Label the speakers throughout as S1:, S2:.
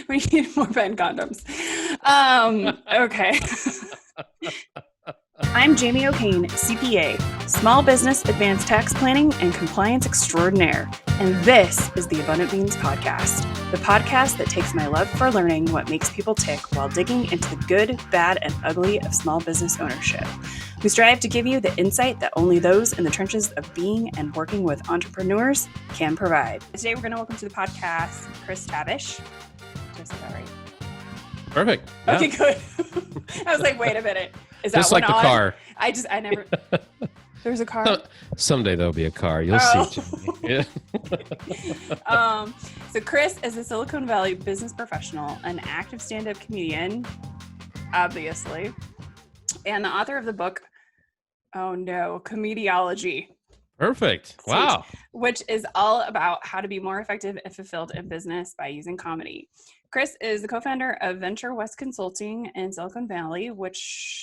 S1: We need more pen condoms. Okay. I'm Jamie O'Kane, CPA, Small Business Advanced Tax Planning and Compliance Extraordinaire, and this is the Abundant Beans Podcast, the podcast that takes my love for learning what makes people tick while digging into the good, bad, and ugly of small business ownership. We strive to give you the insight that only those in the trenches of being and working with entrepreneurs can provide. Today, we're going to welcome to the podcast Chris Tabish. Did I say that right?
S2: Perfect. Yeah.
S1: Okay, good. I was like, wait a minute. Is that
S2: just like the car?
S1: I never. There's a car.
S2: Someday there'll be a car. You'll see. Yeah.
S1: So Chris is a Silicon Valley business professional, an active stand-up comedian, obviously, and the author of the book, Comediology.
S2: Perfect. Wow.
S1: Which is all about how to be more effective and fulfilled in business by using comedy. Chris is the co-founder of Venture West Consulting in Silicon Valley,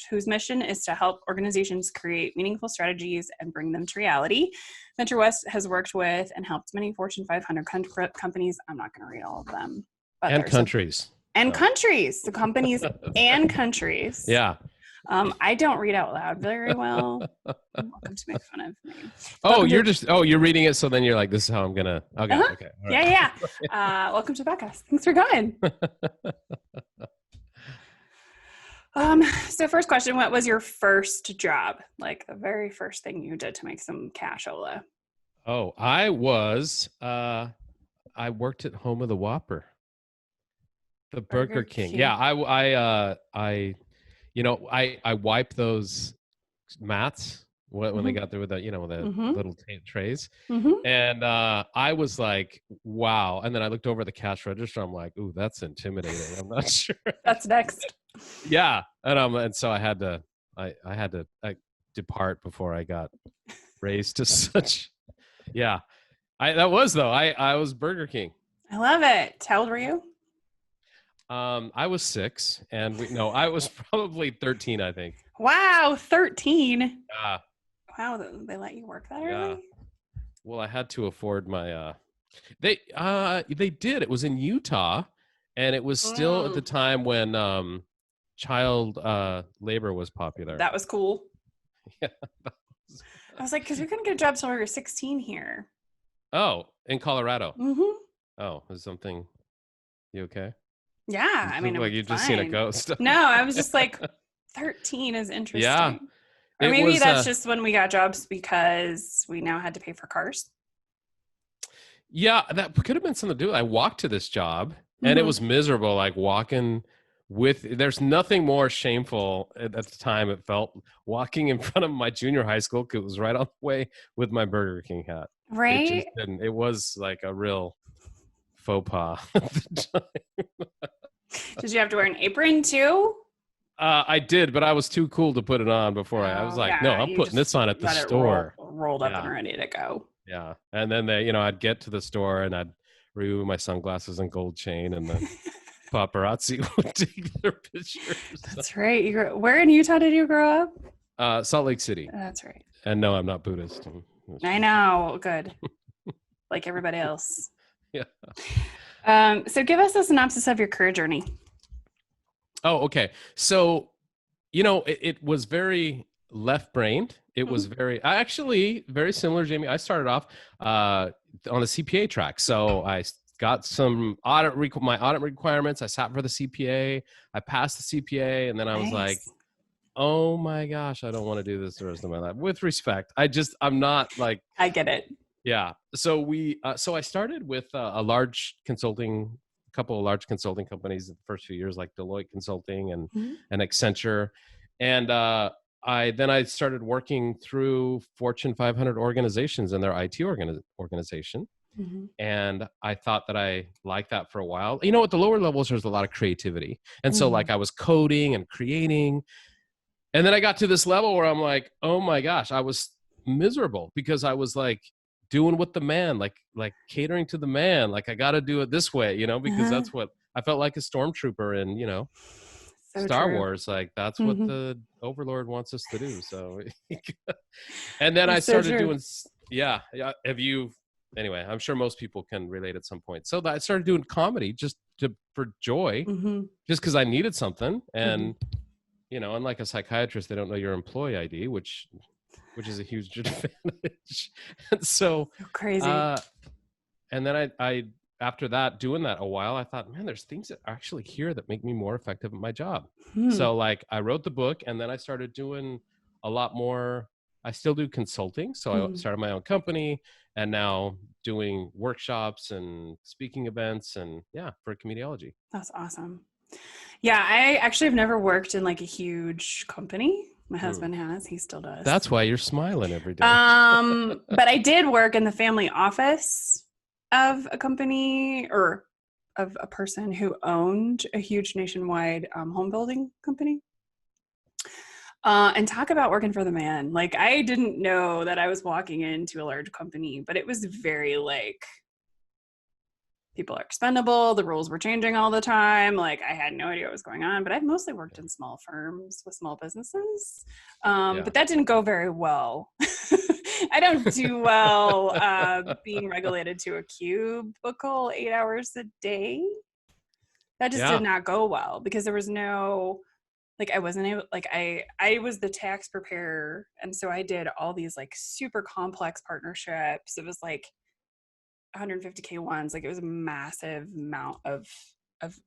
S1: whose mission is to help organizations create meaningful strategies and bring them to reality. Venture West has worked with and helped many Fortune 500 companies. I'm not going to read all of them.
S2: And countries.
S1: Countries. So companies and countries.
S2: Yeah.
S1: I don't read out loud very well. You're welcome to make fun of me.
S2: You're reading it, so then you're like, this is how I'm gonna. Okay.
S1: Uh-huh.
S2: Okay.
S1: Right. Yeah. Welcome to the podcast. Thanks for coming. So first question, what was your first job? Like the very first thing you did to make some cashola?
S2: Oh, I worked at Home of the Whopper. The Burger King. Yeah. I wipe those mats when they got there with the, little trays.
S1: Mm-hmm.
S2: And I was like, wow. And then I looked over at the cash register. I'm like, ooh, that's intimidating. I'm not sure.
S1: That's next.
S2: Yeah. And so I had to depart before I got raised to such. Yeah. I was Burger King.
S1: I love it. How old were you?
S2: I was 6, and I was probably 13, I think.
S1: Wow, 13.
S2: Yeah.
S1: Wow, they let you work that early?
S2: Yeah. Well, I had to afford my. They did. It was in Utah, and it was still at the time when child labor was popular.
S1: That was cool.
S2: Yeah.
S1: I was like, because you're gonna get a job till you're 16 here.
S2: Oh, in Colorado.
S1: Mm-hmm.
S2: Oh, is something? You okay?
S1: Yeah, I mean,
S2: like you've just seen a ghost.
S1: No, I was just like, 13 is interesting.
S2: Yeah.
S1: Or maybe that's just when we got jobs because we now had to pay for cars.
S2: Yeah, that could have been something to do. I walked to this job and it was miserable, like walking there's nothing more shameful at the time. It felt walking in front of my junior high school because it was right on the way with my Burger King hat.
S1: Right.
S2: It was like a real faux pas at the time.
S1: Did you have to wear an apron too?
S2: I did, but I was too cool to put it on before I was like, no, I'm putting this on at the store.
S1: Rolled up and ready to go.
S2: Yeah. And then I'd get to the store and I'd remove my sunglasses and gold chain, and the paparazzi would take their pictures.
S1: That's right. Where in Utah did you grow
S2: up? Salt Lake City.
S1: That's right.
S2: And no, I'm not Buddhist.
S1: I know. Good. Like everybody else.
S2: Yeah.
S1: So give us a synopsis of your career journey.
S2: Oh, okay. So, it was very left-brained. It was very similar, Jamie. I started off on the CPA track. So I got some my audit requirements. I sat for the CPA. I passed the CPA, and then I was like, oh my gosh, I don't want to do this the rest of my life. With respect, I'm not like.
S1: I get it.
S2: Yeah. So so I started with a couple of large consulting companies in the first few years, like Deloitte Consulting and Accenture. And I started working through Fortune 500 organizations and their IT organization. Mm-hmm. And I thought that I liked that for a while. At the lower levels, there's a lot of creativity. And so like I was coding and creating. And then I got to this level where I'm like, oh my gosh, I was miserable because I was like, doing what the man, like catering to the man, like I got to do it this way, because that's what I felt like a stormtrooper in,
S1: So
S2: Star
S1: true.
S2: Wars. Like that's what the Overlord wants us to do. So, and then I started doing, yeah. Have you anyway, I'm sure most people can relate at some point. So I started doing comedy just for joy, just because I needed something. And, unlike a psychiatrist, they don't know your employee ID, which is a huge advantage. And so
S1: crazy.
S2: And then I after that, doing that a while, I thought, man, there's things that are actually here that make me more effective at my job. So like I wrote the book, and then I started doing a lot more. I still do consulting. So I started my own company, and now doing workshops and speaking events, and for Comediology.
S1: That's awesome. Yeah, I actually have never worked in like a huge company. My husband has. He still does.
S2: That's why you're smiling every day.
S1: But I did work in the family office of a company, or of a person who owned a huge nationwide home building company. And talk about working for the man. Like, I didn't know that I was walking into a large company, but it was very like, people are expendable. The rules were changing all the time. Like, I had no idea what was going on, but I've mostly worked in small firms with small businesses. But that didn't go very well. I don't do well being regulated to a cubicle 8 hours a day. That just did not go well, because there was no, like, I wasn't able, like, I was the tax preparer. And so I did all these like super complex partnerships. It was like 150K ones. Like, it was a massive amount of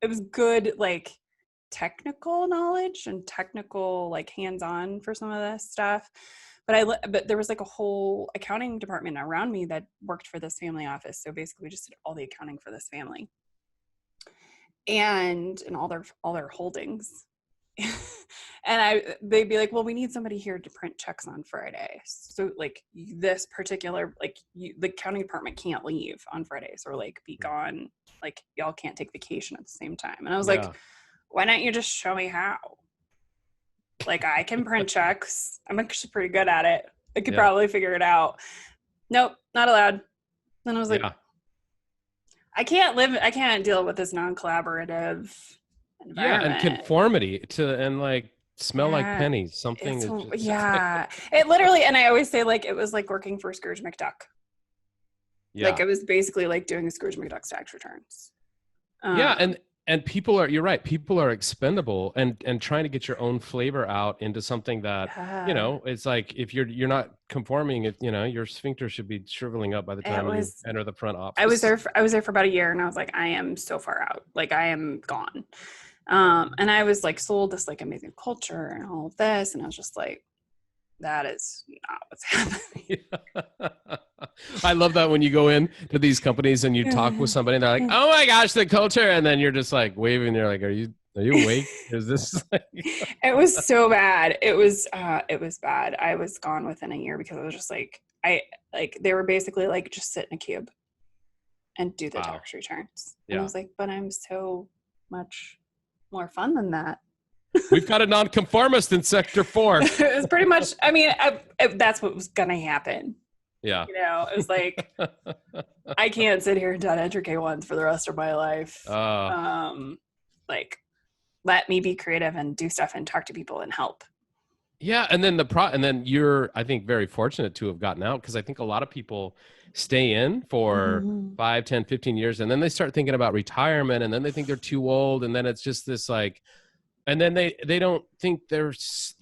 S1: it was good, like, technical knowledge and technical, like, hands-on for some of this stuff. But there was like a whole accounting department around me that worked for this family office. So basically we just did all the accounting for this family and all their holdings. And they'd be like, well, we need somebody here to print checks on Friday. So like this particular, like, the accounting department can't leave on Fridays, or like be gone. Like, y'all can't take vacation at the same time. And I was like, why don't you just show me how? Like, I can print checks. I'm actually pretty good at it. I could probably figure it out. Nope, not allowed. Then I was like, I can't deal with this non-collaborative environment.
S2: And conformity and like smell like pennies. Something is just
S1: it literally, and I always say, like, it was like working for Scrooge McDuck. Like, it was basically like doing a Scrooge McDuck's tax returns.
S2: And you're right, people are expendable, and trying to get your own flavor out into something that it's like, if you're not conforming, your sphincter should be shriveling up by the time you enter the front office.
S1: I was there for about a year, and I was like, I am so far out. Like, I am gone. And I was like sold this like amazing culture and all of this, and I was just like, that is not what's happening.
S2: I love that when you go in to these companies and you talk with somebody and they're like, oh my gosh, the culture. And then you're just like waving. You're like, are you awake? Is this like...
S1: It was so bad. It was bad. I was gone within a year, because it was just like, they were basically like, just sit in a cube and do the tax returns. And I was like, but I'm so much more fun than that.
S2: We've got a nonconformist in Sector 4.
S1: It was pretty much, I mean, that's what was going to happen.
S2: Yeah.
S1: It was like, I can't sit here and enter K1s for the rest of my life. Like, let me be creative and do stuff and talk to people and help.
S2: Yeah. And then you're, I think, very fortunate to have gotten out, because I think a lot of people stay in for 5, 10, 15 years. And then they start thinking about retirement, and then they think they're too old. And then it's just this like, and then they don't think there's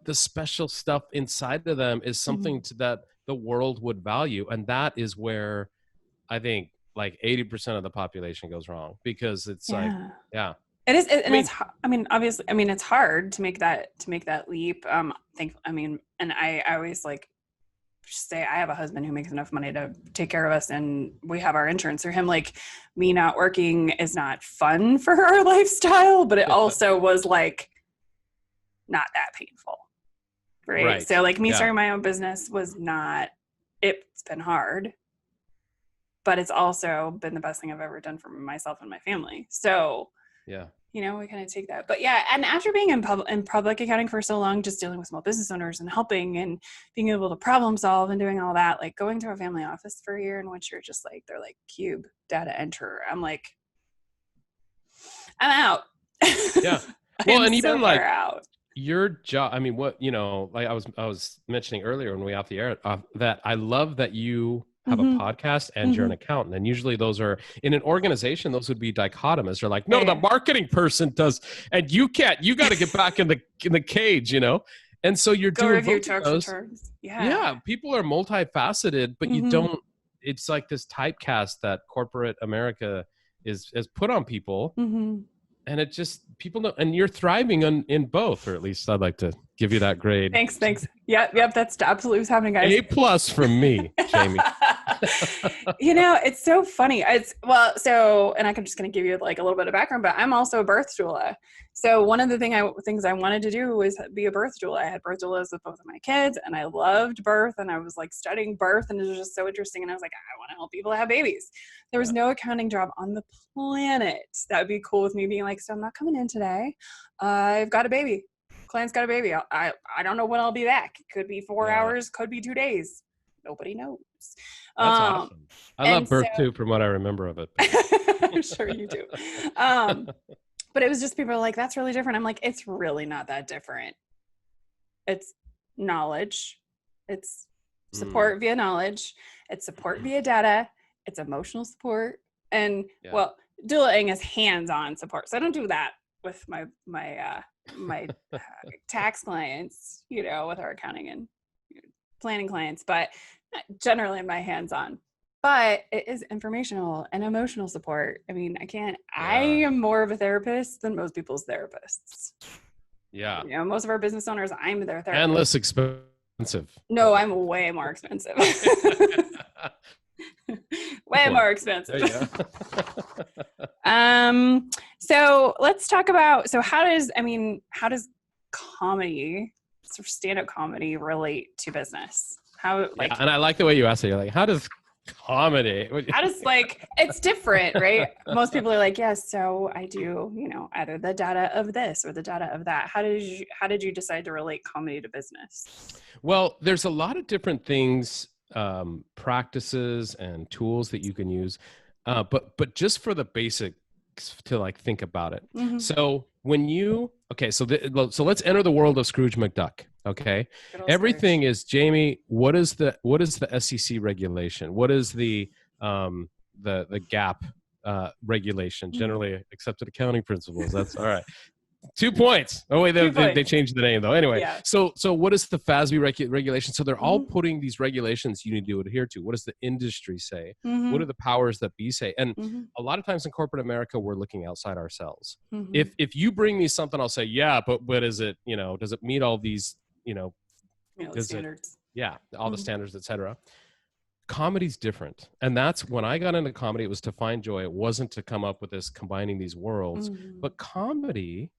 S2: the special stuff inside of them is something that the world would value. And that is where I think like 80% of the population goes wrong, because it's like,
S1: it is. Obviously, it's hard to make that leap. And I always like say, I have a husband who makes enough money to take care of us, and we have our insurance through him. Like, me not working is not fun for our lifestyle, but it also was like not that painful. Right. So like me starting my own business was not, it's been hard, but it's also been the best thing I've ever done for myself and my family. So we kind of take that. But and after being in public accounting for so long, just dealing with small business owners and helping and being able to problem solve and doing all that, like going to a family office for a year in which you're just like, they're like, cube, data enter. I'm like, I'm out.
S2: Yeah. Well, and even like
S1: out.
S2: Your job, I mean, what, like I was mentioning earlier when we off the air, that I love that you have a podcast, and you're an accountant. And usually those are, in an organization, those would be dichotomous. They're like, no, the marketing person does, and you can't, you got to get back in the cage, And so you're
S1: Go
S2: doing
S1: review
S2: both
S1: tax
S2: of those.
S1: returns.
S2: Yeah, people are multifaceted, but you don't, it's like this typecast that corporate America has put on people. And it just, people know, and you're thriving in both, or at least I'd like to give you that grade.
S1: Thanks. Yep, that's absolutely what's happening, guys.
S2: A+ from me, Jamie.
S1: It's so funny. And I'm just going to give you like a little bit of background, but I'm also a birth doula. So one of the things I wanted to do was be a birth doula. I had birth doulas with both of my kids, and I loved birth, and I was like studying birth, and it was just so interesting. And I was like, I want to help people have babies. There was no accounting job on the planet that would be cool with me being like, so I'm not coming in today. I've got a baby. Client's got a baby. I don't know when I'll be back. It could be 4 hours, could be 2 days. Nobody knows.
S2: That's awesome. I love birth too, from what I remember of it.
S1: I'm sure you do. But it was just, people are like, that's really different. I'm like, it's really not that different. It's knowledge. It's support via knowledge. It's support via data. It's emotional support. And doulaing is hands-on support. So I don't do that with my tax clients, with our accounting and planning clients, but generally my hands-on. But it is informational and emotional support. I mean, I am more of a therapist than most people's therapists.
S2: Yeah.
S1: Most of our business owners, I'm their therapist.
S2: And less expensive.
S1: No, I'm way more expensive. Way more expensive. So let's talk about, how does comedy, sort of stand-up comedy, relate to business? And
S2: I like the way you asked it. You're like, how does comedy?
S1: It's different, right? Most people are like, yes, so I do, either the data of this or the data of that. How did you decide to relate comedy to business?
S2: Well, there's a lot of different things, practices and tools that you can use. But just for the basics to think about it. So so let's enter the world of Scrooge McDuck. Okay. Everything is, Jamie, what is the SEC regulation? What is the gap regulation, generally accepted accounting principles? That's all right. 2 points. Oh wait, they changed the name though. Anyway, so what is the FASB regulation? So they're all putting these regulations you need to adhere to. What does the industry say? What do the powers that be say? And a lot of times in corporate America, we're looking outside ourselves. If you bring me something, I'll say, but is it, does it meet all these,
S1: standards?
S2: All the standards, etc. Comedy's different. And that's when I got into comedy, it was to find joy. It wasn't to come up with this combining these worlds, but comedy,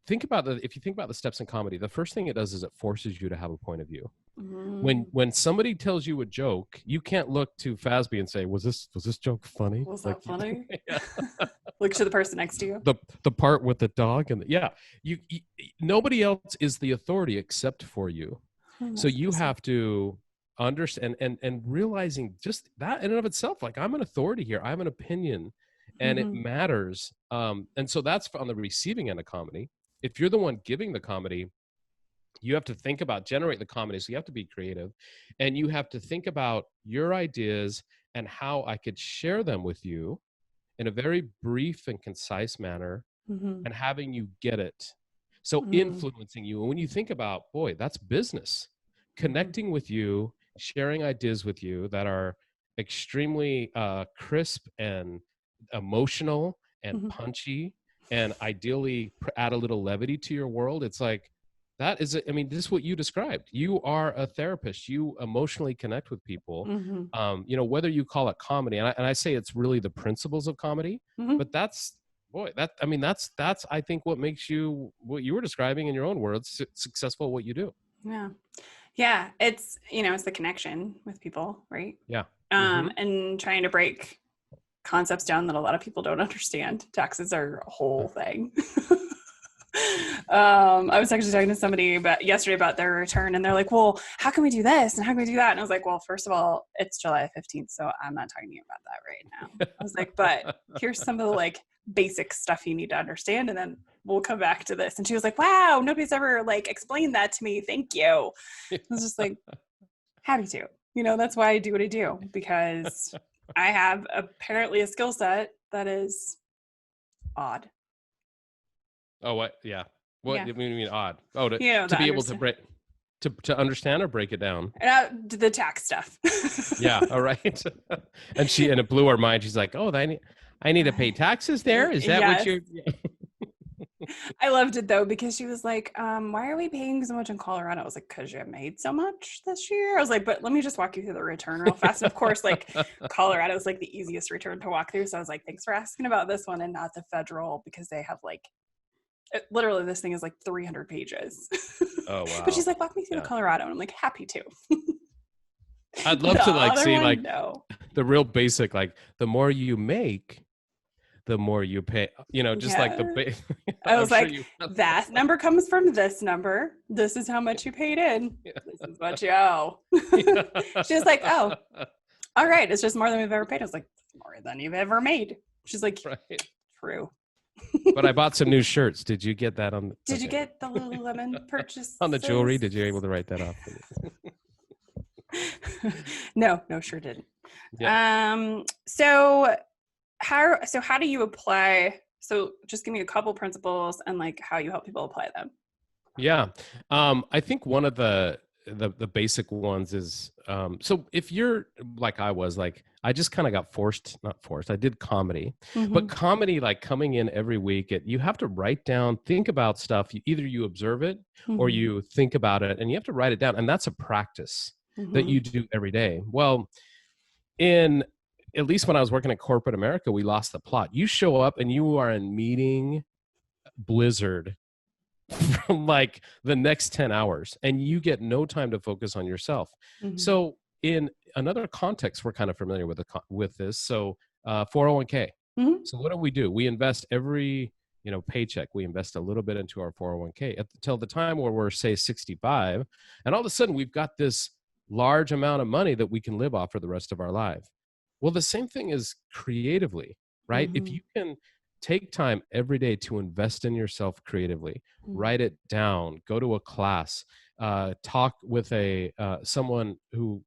S2: if you think about the steps in comedy, the first thing it does is it forces you to have a point of view. When somebody tells you a joke, you can't look to FASB and say, was this joke funny?
S1: Was that funny? Look to the person next to you.
S2: The part with the dog and you nobody else is the authority except for you. So you have to understand and realizing just that in and of itself, like, I'm an authority here. I have an opinion and it matters. And so that's on the receiving end of comedy. If you're the one giving the comedy, you have to think about, generate the comedy. So you have to be creative and you have to think about your ideas and how I could share them with you in a very brief and concise manner and having you get it. So influencing you. And when you think about, boy, that's business. Connecting with you, sharing ideas with you that are extremely crisp and emotional and punchy, and ideally add a little levity to your world. It's like, that is, this is what you described. You are a therapist. You emotionally connect with people. Whether you call it comedy, and I say it's really the principles of comedy, but that's I think what makes you, what you were describing in your own words, successful at what you do.
S1: Yeah. It's, it's the connection with people, right?
S2: Yeah.
S1: And trying to break concepts down that a lot of people don't understand. Taxes are a whole thing. I was actually talking to somebody yesterday about their return, and they're like, well, how can we do this and how can we do that? And I was like, well, first of all, it's July 15th, so I'm not talking to you about that right now. I was like, but here's some of the basic stuff you need to understand, and then we'll come back to this. And she was like, wow, nobody's ever explained that to me. Thank you. I was just like, happy to. That's why I do what I do, because I have apparently a skill set that is odd.
S2: Oh, what? Yeah. What
S1: Yeah.
S2: do you mean odd? Oh, to
S1: The
S2: be able to
S1: understand.
S2: break, to understand or break it down.
S1: The tax stuff.
S2: Yeah. All right. And it blew her mind. She's like, oh, I need to pay taxes there. Is that what
S1: Yes.
S2: you're?
S1: I loved it though, because she was like, why are we paying so much in Colorado? I was like, because you made so much this year. I was like, but let me just walk you through the return real fast. And of course, like Colorado is like the easiest return to walk through. So I was like, thanks for asking about this one and not the federal, because they have like, literally this thing is like 300 pages.
S2: Oh, wow.
S1: But she's like, walk me through the Colorado. And I'm like, happy to.
S2: I'd love to like see like
S1: no.
S2: the real basic, like the more you make, the more you pay, just like the
S1: I was like, that number comes from this number. This is how much you paid in. Yeah. This is what you owe. She was like, oh, all right. It's just more than we've ever paid. I was like, more than you've ever made. She's like, right. True.
S2: But I bought some new shirts. Did you get that on?
S1: Did you get the Lululemon purchase?
S2: On the jewelry? Did you able to write that off?
S1: No, sure didn't.
S2: Yeah.
S1: So how do you apply? So just give me a couple principles and like how you help people apply them.
S2: Yeah. I think one of the basic ones is, so if you're like I was, like, I just kind of got not forced. I did comedy, but comedy, like coming in every week, you have to write down, think about stuff. Either you observe it or you think about it, and you have to write it down. And that's a practice that you do every day. Well, at least when I was working at corporate America, we lost the plot. You show up and you are in meeting blizzard from like the next 10 hours, and you get no time to focus on yourself. So in another context, we're kind of familiar with this. So 401k. So what do? We invest every paycheck. We invest a little bit into our 401k until the time where we're, say, 65, and all of a sudden we've got this large amount of money that we can live off for the rest of our life. Well, the same thing is creatively, right? If you can take time every day to invest in yourself creatively, write it down, go to a class, talk with someone who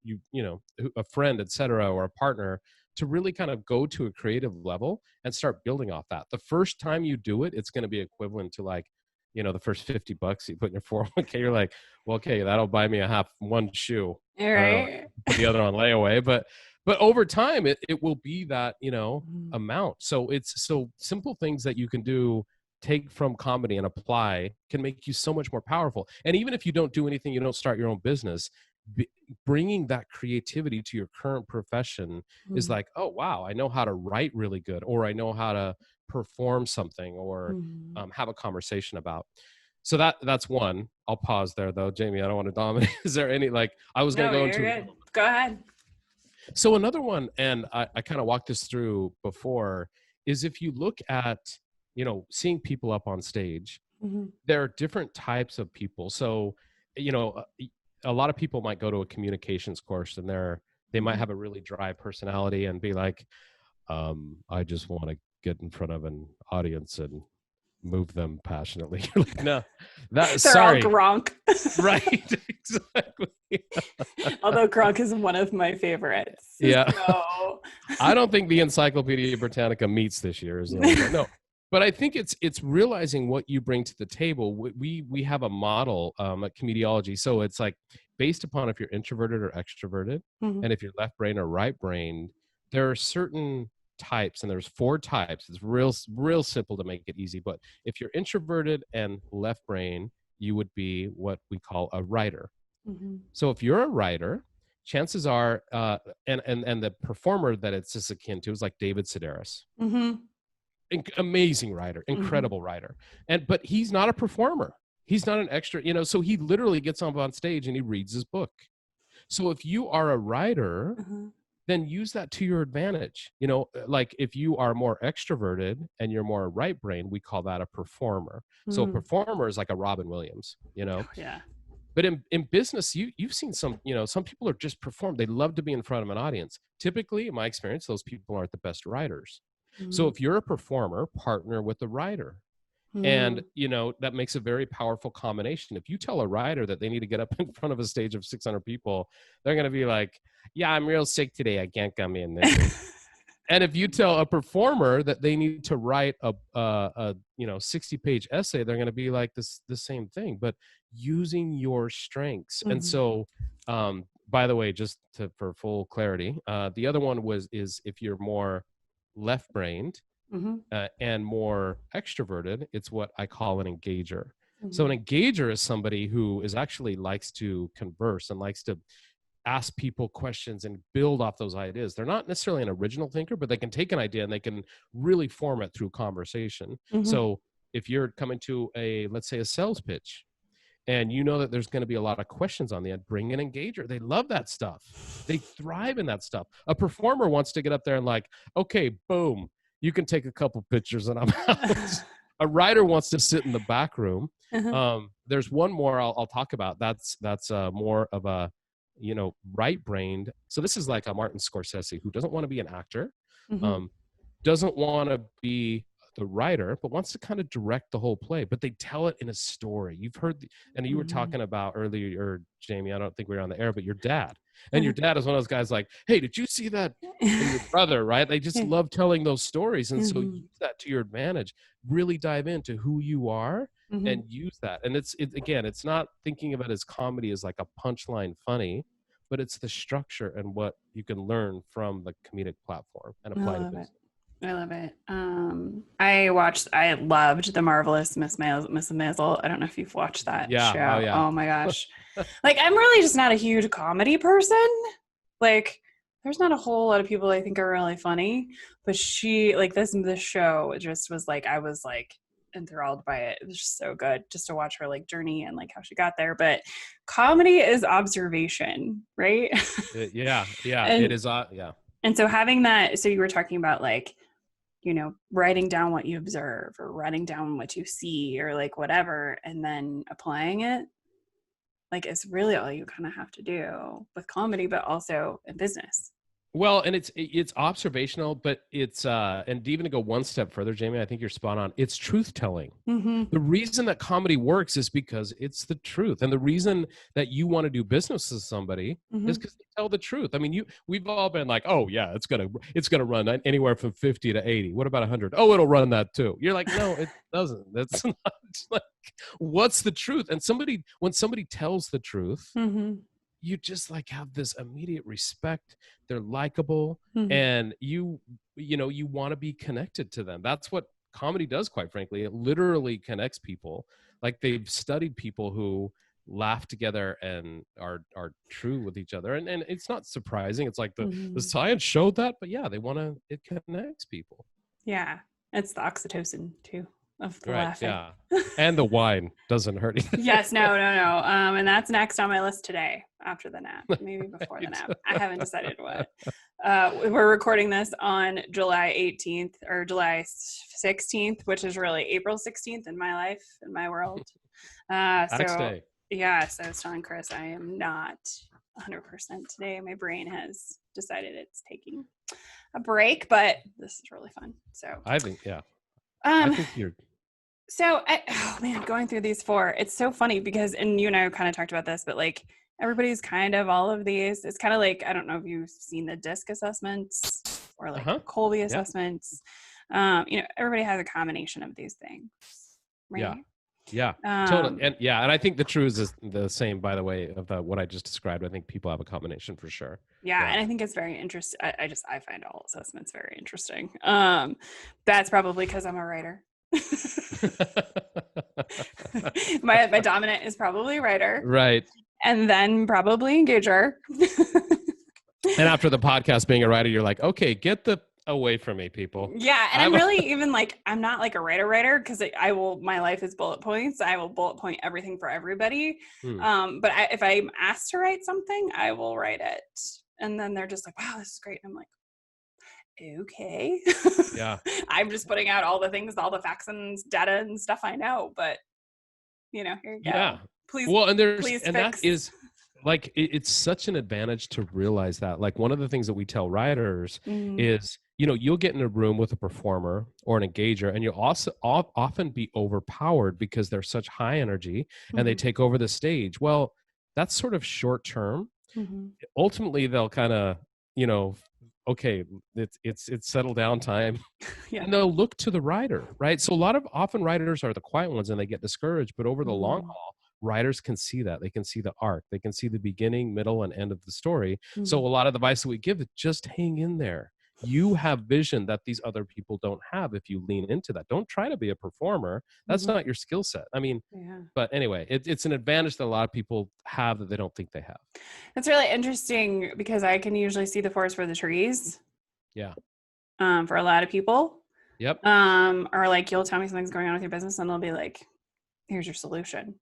S2: a friend, etc., or a partner, to really kind of go to a creative level and start building off that. The first time you do it, it's going to be equivalent to like, the first $50 you put in your 401k, you're like, well, okay, that'll buy me one shoe.
S1: All right.
S2: Put the other on layaway. But over time, it will be that, amount. So it's so simple things that you can do, take from comedy and apply, can make you so much more powerful. And even if you don't do anything, you don't start your own business, bringing that creativity to your current profession is like, oh, wow, I know how to write really good, or I know how to perform something, or have a conversation about. So that's one. I'll pause there though. Jamie, I don't want to dominate. Is there any, like, I was going to go into
S1: good. Go ahead.
S2: So another one, and I kind of walked this through before, is if you look at, seeing people up on stage, there are different types of people. So, a lot of people might go to a communications course and they might have a really dry personality and be like, I just want to get in front of an audience and move them passionately. Like, no,
S1: they're
S2: sorry.
S1: all Gronk.
S2: Right, exactly.
S1: Although Gronk is one of my favorites.
S2: Yeah.
S1: So.
S2: I don't think the Encyclopedia Britannica meets this year. No. But I think it's realizing what you bring to the table. We have a model at Comediology. So it's like based upon if you're introverted or extroverted, and if you're left brain or right brained, there are certain types, and there's 4 types. It's real simple to make it easy. But if you're introverted and left brain, you would be what we call a writer. So if you're a writer, chances are, and the performer that it's just akin to is like David Sedaris. Amazing writer, incredible writer. But he's not a performer. He's not an extra, so he literally gets up on stage and he reads his book. So if you are a writer, then use that to your advantage. Like if you are more extroverted and you're more right brain, we call that a performer. So a performer is like a Robin Williams,
S1: Yeah.
S2: But in business, you've seen some people are just perform. They love to be in front of an audience. Typically, in my experience, those people aren't the best writers. So if you're a performer, partner with a writer. And, that makes a very powerful combination. If you tell a writer that they need to get up in front of a stage of 600 people, they're going to be like, yeah, I'm real sick today, I can't come in this week. And if you tell a performer that they need to write a 60-page essay, they're going to be like the same thing, but using your strengths. And so, by the way, just for full clarity, the other one is if you're more left-brained and more extroverted, it's what I call an engager. So an engager is somebody who is actually likes to converse and likes to ask people questions and build off those ideas. They're not necessarily an original thinker, but they can take an idea and they can really form it through conversation. So if you're coming to let's say a sales pitch, and you know that there's going to be a lot of questions on the end, bring an engager. They love that stuff. They thrive in that stuff. A performer wants to get up there and like, okay, boom, you can take a couple pictures and I'm out. A writer wants to sit in the back room. There's one more I'll talk about. That's more of a, right-brained. So this is like a Martin Scorsese who doesn't want to be an actor, doesn't want to be the writer, but wants to kind of direct the whole play, but they tell it in a story. You've heard, and you were talking about earlier, Jamie, I don't think we were on the air, but your dad. And your dad is one of those guys like, hey, did you see that? And your brother, right? They just love telling those stories. And so use that to your advantage. Really dive into who you are and use that. And it's not thinking of it as comedy as like a punchline funny, but it's the structure and what you can learn from the comedic platform and apply to business.
S1: I love it. I loved The Marvelous Miss Maisel. I don't know if you've watched that show. Oh my gosh. Like, I'm really just not a huge comedy person. Like, there's not a whole lot of people I think are really funny, but she, like, this show, it just was like, I was like enthralled by it. It was just so good just to watch her like journey and like how she got there. But comedy is observation, right?
S2: Yeah. It is. Yeah.
S1: And so having that, so you were talking about like, writing down what you observe or writing down what you see or like whatever, and then applying it, like, it's really all you kind of have to do with comedy, but also in business.
S2: Well, and it's observational, but it's and even to go one step further, Jamie, I think you're spot on. It's truth telling. The reason that comedy works is because it's the truth, and the reason that you want to do business with somebody is because they tell the truth. I mean, we've all been like, oh yeah, it's gonna run anywhere from 50 to 80. What about 100? Oh, it'll run that too. You're like, no, it doesn't. That's not like, what's the truth? And when somebody tells the truth. You just like have this immediate respect. They're likable, and you want to be connected to them. That's what comedy does, quite frankly. It literally connects people. Like, they've studied people who laugh together and are true with each other. And it's not surprising. It's like the science showed that, but yeah, it connects people.
S1: Yeah. It's the oxytocin too. Of the laughing.
S2: Yeah. And the wine doesn't hurt either.
S1: Yes, no. And that's next on my list today, after the nap, maybe before the nap. I haven't decided what. We're recording this on July 18th or July 16th, which is really April 16th in my life, in my world. So yes, I was telling Chris, I am not 100% today. My brain has decided it's taking a break, but this is really fun. So
S2: I think, yeah. I think you're.
S1: So, going through these 4, it's so funny because, and you and I kind of talked about this, but like everybody's kind of all of these. It's kind of like, I don't know if you've seen the DISC assessments or like the Colby assessments. Everybody has a combination of these things, right?
S2: Yeah, totally. And and I think the truth is the same, by the way, of what I just described. I think people have a combination for sure.
S1: Yeah. And I think it's very interesting. I find all assessments very interesting. That's probably because I'm a writer. my dominant is probably writer.
S2: Right.
S1: And then probably engager.
S2: And after the podcast, being a writer, you're like, okay, get away from me, people.
S1: Yeah. And I'm really even like, I'm not like a writer because my life is bullet points. I will bullet point everything for everybody. But if I'm asked to write something, I will write it. And then they're just like, wow, this is great. And I'm like, okay.
S2: Yeah.
S1: I'm just putting out all the things, all the facts and data and stuff I know, but here you go.
S2: Yeah.
S1: Please.
S2: Well, and that is like, it's such an advantage to realize that. Like, one of the things that we tell writers is you'll get in a room with a performer or an engager, and you'll also often be overpowered because they're such high energy and they take over the stage. Well, that's sort of short term. Ultimately, they'll kind of, okay, it's settle down time.
S1: Yeah.
S2: And they'll look to the writer, right? So often writers are the quiet ones and they get discouraged, but over the long haul, writers can see that. They can see the arc. They can see the beginning, middle, and end of the story. So a lot of the advice that we give is just hang in there. You have vision that these other people don't have if you lean into that. Don't try to be a performer. That's not your skill set. I mean, but anyway, it's an advantage that a lot of people have that they don't think they have.
S1: That's really interesting because I can usually see the forest for the trees.
S2: Yeah.
S1: For a lot of people.
S2: Yep.
S1: Or like, you'll tell me something's going on with your business and they'll be like, here's your solution.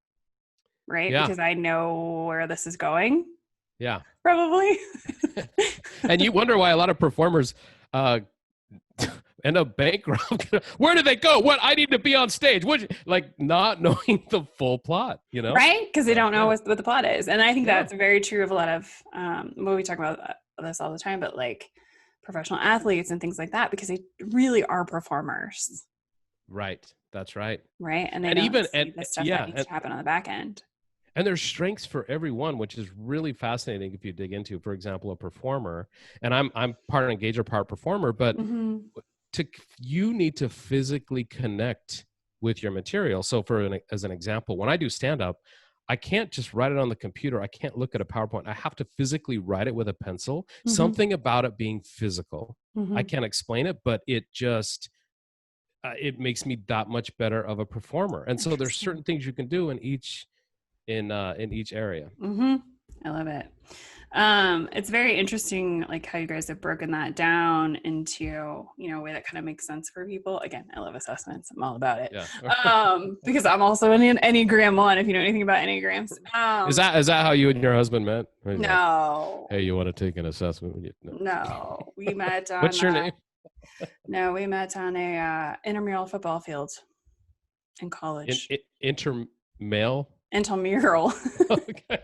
S1: Right?
S2: Yeah.
S1: Because I know where this is going.
S2: Yeah.
S1: Probably.
S2: And you wonder why a lot of performers end up bankrupt. Where do they go? What? I need to be on stage. Like not knowing the full plot,
S1: Right? Because they don't know what the plot is. And I think that's very true of a lot of, we talk about this all the time, but like professional athletes and things like that, because they really are performers.
S2: Right. That's right.
S1: Right. And they don't see the stuff that needs to happen on the back end.
S2: And there's strengths for everyone, which is really fascinating if you dig into, for example, a performer. And I'm part engager, part performer, but you need to physically connect with your material. So as an example, when I do stand-up, I can't just write it on the computer. I can't look at a PowerPoint. I have to physically write it with a pencil. Something about it being physical. I can't explain it, but it just it makes me that much better of a performer. And so there's certain things you can do in each area.
S1: I love it. It's very interesting, like how you guys have broken that down into, a way that kind of makes sense for people. Again, I love assessments. I'm all about it. Yeah. Because I'm also an Enneagram 1, if you know anything about Enneagrams.
S2: Is that how you and your husband met?
S1: No.
S2: Like, hey, you want to take an assessment?
S1: No, we met on.
S2: What's your name?
S1: No, we met on a intramural football field in college.
S2: Intermural?
S1: Intramural.
S2: Okay.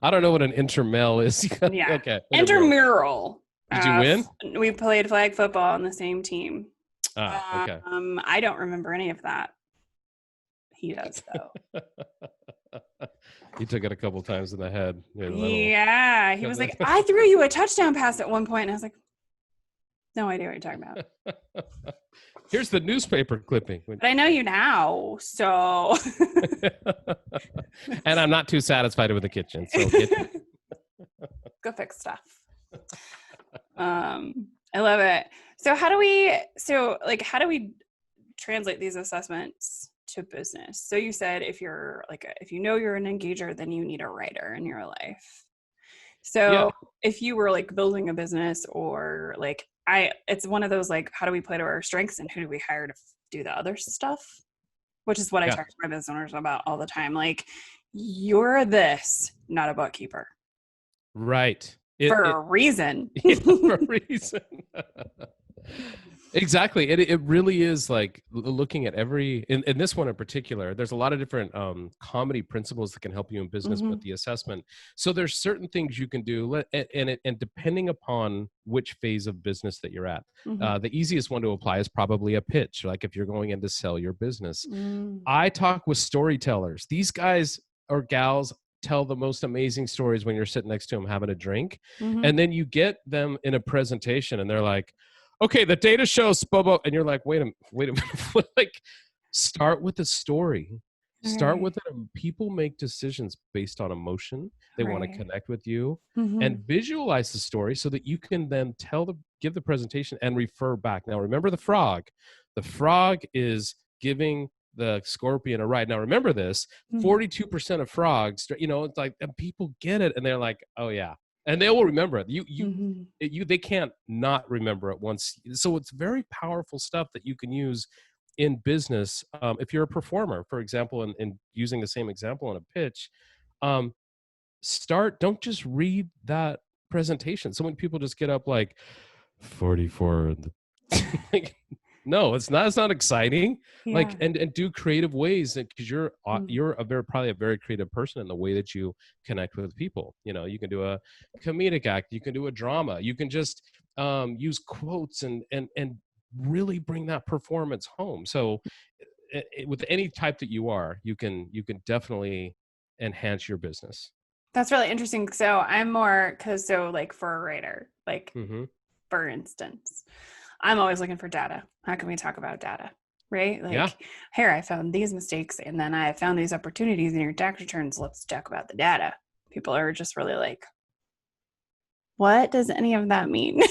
S2: I don't know what an intramural is.
S1: Yeah.
S2: Okay.
S1: Intramural.
S2: Did you win?
S1: We played flag football on the same team.
S2: Okay.
S1: I don't remember any of that. He does, though.
S2: He took it a couple times in the head.
S1: Yeah. He was like, I threw you a touchdown pass at one point. And I was like, no idea what you're talking about.
S2: Here's the newspaper clipping.
S1: But I know you now, so.
S2: And I'm not too satisfied with the kitchen, so
S1: go fix stuff. I love it. So how do we translate these assessments to business? So you said if you're if you're an engager, then you need a writer in your life. So if you were like building a business or it's one of those, how do we play to our strengths and who do we hire to do the other stuff? Which is what I talk to my business owners about all the time. Like, you're this, not a bookkeeper.
S2: Right.
S1: For a reason.
S2: For a reason. Exactly. It really is like looking at in this one in particular, there's a lot of different comedy principles that can help you in business with the assessment. So there's certain things you can do and depending upon which phase of business that you're at, the easiest one to apply is probably a pitch. Like if you're going in to sell your business, I talk with storytellers. These guys or gals tell the most amazing stories when you're sitting next to them having a drink. And then you get them in a presentation and they're like, okay, the data shows Bobo, and you're like, wait a minute. Like, start with a story. Start with it. People make decisions based on emotion. They want to connect with you and visualize the story so that you can then give the presentation and refer back. Now, remember the frog. The frog is giving the scorpion a ride. Now, remember this, 42% of frogs, it's like, and people get it. And they're like, oh yeah. And they will remember it. They can't not remember it once. So it's very powerful stuff that you can use in business. If you're a performer, for example, and using the same example in a pitch, don't just read that presentation. So when people just get up like 44, like, no, it's not exciting. Yeah. Like, and do creative ways because you're probably a very creative person in the way that you connect with people. You can do a comedic act, you can do a drama, you can just use quotes and really bring that performance home. So with any type that you are, you can definitely enhance your business.
S1: That's really interesting. So I'm more, like for a writer, like for instance, I'm always looking for data. How can we talk about data? Right? Like, here, I found these mistakes and then I found these opportunities in your tax returns. Let's talk about the data. People are just really like, what does any of that mean?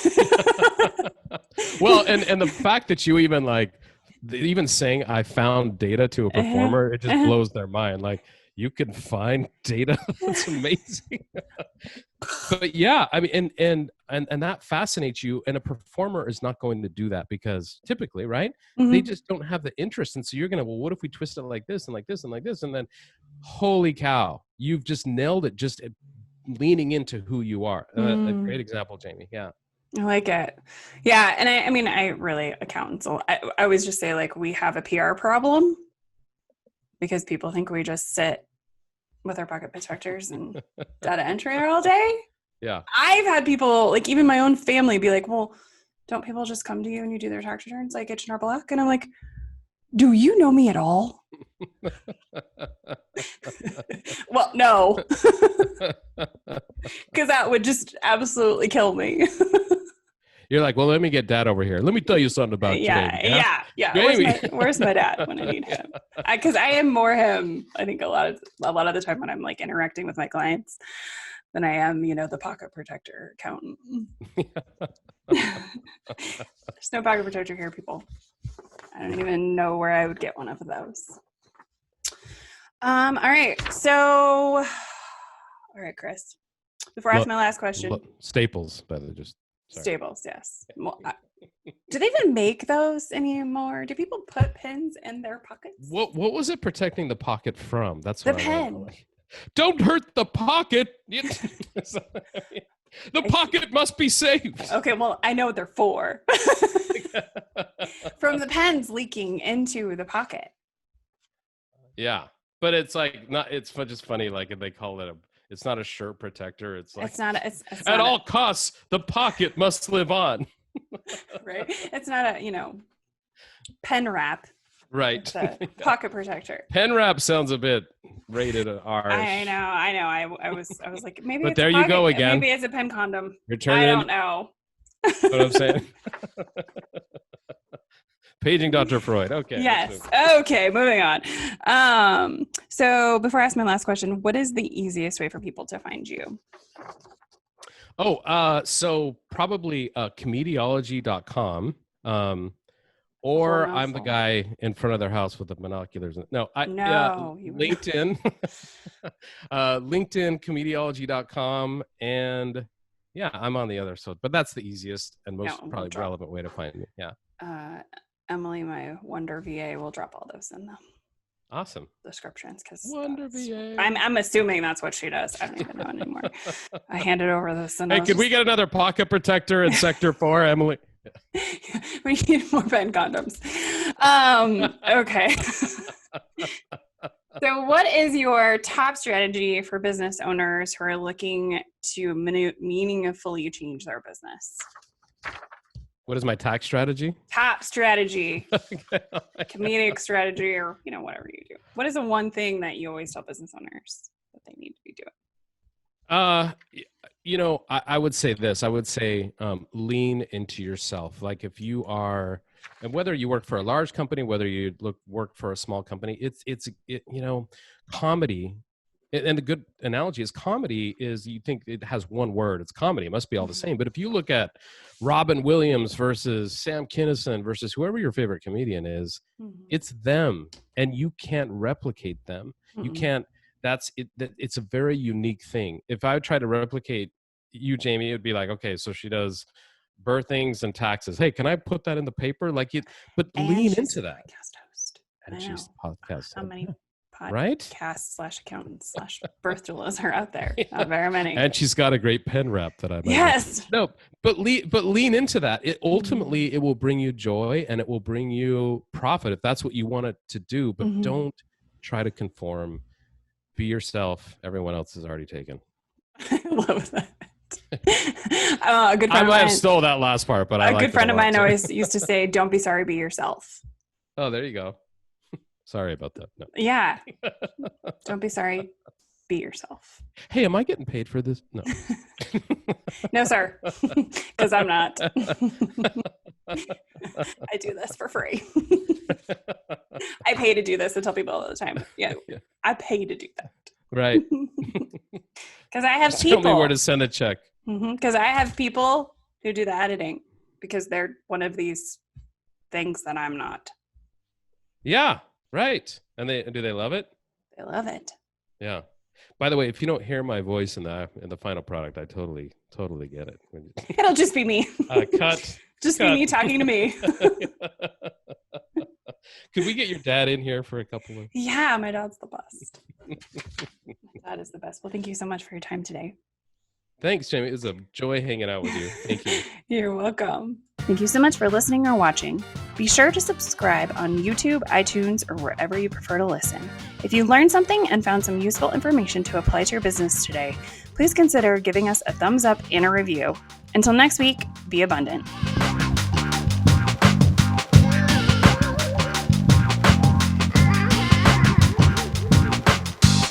S2: Well, and the fact that you even saying I found data to a performer, it just blows their mind. Like, you can find data. That's amazing. But yeah, I mean, and that fascinates you. And a performer is not going to do that because typically, right? They just don't have the interest. And so you're gonna, well, what if we twist it like this and like this and like this? And then, holy cow, you've just nailed it. Just leaning into who you are. A great example, Jamie. Yeah.
S1: I like it. Yeah. And I mean, I really accountants. I always just say, like, we have a PR problem because people think we just sit with our pocket protectors and data entry all day.
S2: Yeah.
S1: I've had people, like even my own family, be like, well, don't people just come to you and you do their tax returns like H&R Block? And I'm like, do you know me at all? Well, no. Because that would just absolutely kill me.
S2: You're like, well, let me get dad over here. Let me tell you something about Jamie.
S1: Yeah. Where's my dad when I need him? Because I am more him, I think, a lot of the time when I'm like interacting with my clients than I am, the pocket protector accountant. There's no pocket protector here, people. I don't even know where I would get one of those. All right. So, all right, Chris. Before I ask my last question.
S2: Staples, by the way, just. Sorry.
S1: Staples, yes. Well, do they even make those anymore? Do people put pins in their pockets?
S2: What was it protecting the pocket from? That's
S1: the pen.
S2: Don't hurt the pocket. The pocket must be saved.
S1: Okay, well, I know what they're for. From the pens leaking into the pocket.
S2: Yeah, but it's like not. It's just funny. Like they call it it's not a shirt protector. It's like it's at all costs, the pocket must live on.
S1: Right. It's not a pen wrap.
S2: Right.
S1: It's a pocket protector.
S2: Pen wrap sounds a bit rated R.
S1: I know. I was like, maybe.
S2: But
S1: it's
S2: there
S1: a
S2: you go again.
S1: Maybe it's a pen condom.
S2: You're turning.
S1: I don't know.
S2: That's what I'm saying. Paging Dr. Freud. Okay.
S1: Yes. Okay. Moving on. So before I ask my last question, what is the easiest way for people to find you?
S2: So probably comediology.com. Or I'm the guy in front of their house with the binoculars. No, LinkedIn, LinkedIn, comediology.com. And yeah, I'm on the other side, but that's the easiest and most probably relevant way to find me. Yeah.
S1: Emily, my Wonder VA, will drop all those in the
S2: awesome
S1: descriptions because
S2: Wonder VA.
S1: I'm assuming that's what she does. I don't even know anymore. I handed over those.
S2: Hey, could we get another pocket protector in Sector 4, Emily?
S1: We need more pen condoms. Okay. So what is your top strategy for business owners who are looking to meaningfully change their business?
S2: What is my tax strategy?
S1: Top strategy. Comedic strategy, or whatever you do. What is the one thing that you always tell business owners that they need to be doing?
S2: I would say this. I would say lean into yourself. Like if you are, and whether you work for a large company, whether you work for a small company, it's comedy. And the good analogy is comedy is, you think it has one word. It's comedy. It must be all the same. But if you look at Robin Williams versus Sam Kinison versus whoever your favorite comedian is, it's them, and you can't replicate them. You can't. That's it. It's a very unique thing. If I try to replicate you, Jamie, it would be like, okay, so she does birthings and taxes. Hey, can I put that in the paper? Like it, but lean into that.
S1: Podcast host.
S2: And she's the podcast.
S1: How many
S2: right?
S1: podcasts/accountants/birth doulas are out there? Not very many.
S2: And she's got a great pen wrap that I might.
S1: Yes.
S2: No, but lean into that. It ultimately it will bring you joy and it will bring you profit if that's what you want it to do. But don't try to conform. Be yourself. Everyone else is already taken.
S1: I love that. A good friend
S2: I
S1: of
S2: might have
S1: mine,
S2: stole that last part, but I
S1: a
S2: liked
S1: good friend
S2: it
S1: of
S2: a lot,
S1: mine
S2: so.
S1: always used to say, "Don't be sorry, be yourself."
S2: Oh, there you go. Sorry about that. No.
S1: Yeah. Don't be sorry, be yourself.
S2: Hey, am I getting paid for this? No.
S1: No, sir, because I'm not. I do this for free. I pay to do this. I tell people all the time. Yeah, I pay to do that.
S2: Right.
S1: Because I have
S2: Just
S1: people.
S2: tell me where to send a check.
S1: Because I have people who do the editing because they're one of these things that I'm not.
S2: Yeah, right. And do they love it?
S1: They love it.
S2: Yeah. By the way, if you don't hear my voice in the final product, I totally get it.
S1: It'll just be me.
S2: Cut.
S1: Just be me talking to me.
S2: Could we get your dad in here for a couple of?
S1: Yeah, my dad's the best. My dad is the best. Well, thank you so much for your time today.
S2: Thanks, Jamie. It was a joy hanging out with you. Thank you.
S1: You're welcome. Thank you so much for listening or watching. Be sure to subscribe on YouTube, iTunes, or wherever you prefer to listen. If you learned something and found some useful information to apply to your business today, please consider giving us a thumbs up and a review. Until next week, be abundant.